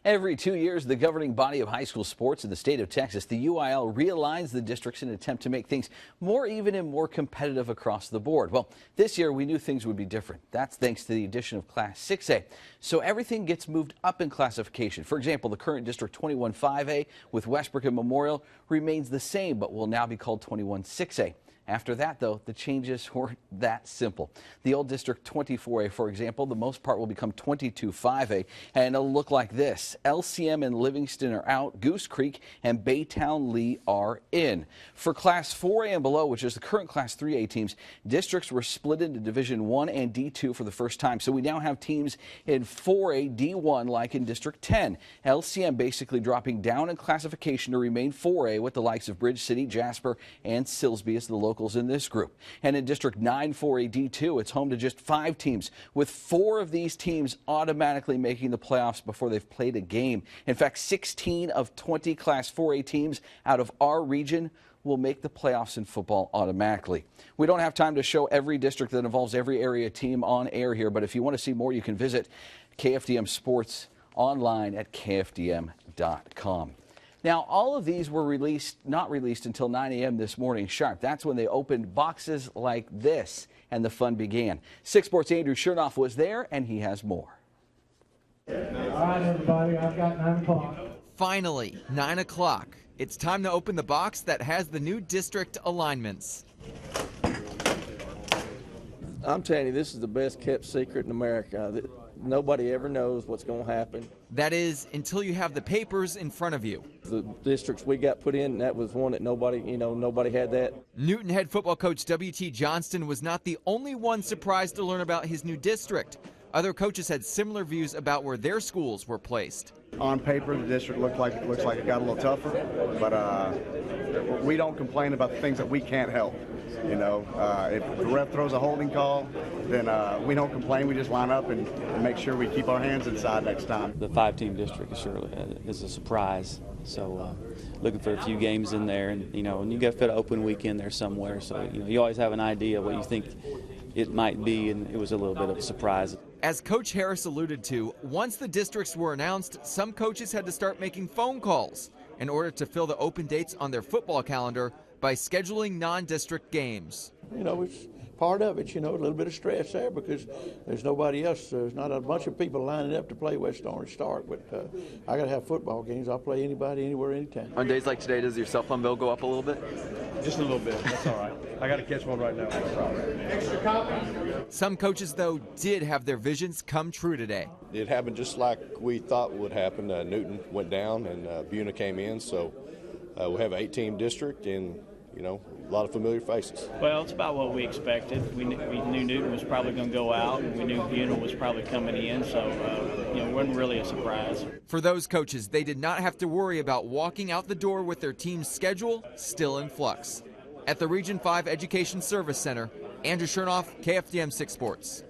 Every 2 years, the governing body of high school sports in the state of Texas, the UIL, realigns the districts in an attempt to make things more even and more competitive across the board. Well, this year we knew things would be different. That's thanks to the addition of Class 6A. So everything gets moved up in classification. For example, the current District 21-5A with Westbrook and Memorial remains the same, but will now be called 21-6A. After that, though, the changes weren't that simple. The old District 24A, for example, the most part will become 22-5A, and it'll look like this. LCM and Livingston are out, Goose Creek and Baytown Lee are in. For Class 4A and below, which is the current Class 3A teams, districts were split into Division 1 and D2 for the first time. So we now have teams in 4A, D1 like in District 10. LCM basically dropping down in classification to remain 4A with the likes of Bridge City, Jasper, and Silsbee as the local in this group. And in District 9 4A D2, it's home to just 5 teams, with 4 of these teams automatically making the playoffs before they've played a game. In fact, 16 of 20 Class 4A teams out of our region will make the playoffs in football automatically. We don't have time to show every district that involves every area team on air here, but if you want to see more, you can visit KFDM Sports online at KFDM.com. Now, all of these were not released until 9 a.m. this morning sharp. That's when they opened boxes like this, and the fun began. 6 Sports' Andrew Chernoff was there, and he has more. All right, everybody, I've got 9 o'clock. Finally, 9 o'clock. It's time to open the box that has the new district alignments. I'm telling you, this is the best kept secret in America. Nobody ever knows what's going to happen. That is, until you have the papers in front of you. The districts we got put in, that was one that nobody had that. Newton head football coach W.T. Johnston was not the only one surprised to learn about his new district. Other coaches had similar views about where their schools were placed. On paper, the district looks like it got a little tougher, but we don't complain about the things that we can't help. If the ref throws a holding call, then we don't complain. We just line up and make sure we keep our hands inside next time. The 5-team district is a surprise. So looking for a few games in there, and and you got to fit an open weekend there somewhere. So you always have an idea what you think it might be, and it was a little bit of a surprise. As Coach Harris alluded to, once the districts were announced, some coaches had to start making phone calls in order to fill the open dates on their football calendar by scheduling non-district games. It's part of it, a little bit of stress there because there's nobody else. There's not a bunch of people lining up to play West Orange Stark, but I got to have football games. I'll play anybody, anywhere, anytime. On days like today, does your cell phone bill go up a little bit? Just a little bit. That's all right. I got to catch one right now. Extra copy. Some coaches, though, did have their visions come true today. It happened just like we thought would happen. Newton went down and Buna came in, so we have an 8-team district and a lot of familiar faces. Well, it's about what we expected. We knew Newton was probably going to go out, and we knew Buna was probably coming in, so it wasn't really a surprise. For those coaches, they did not have to worry about walking out the door with their team's schedule still in flux. At the Region 5 Education Service Center, Andrew Chernoff, KFDM 6 Sports.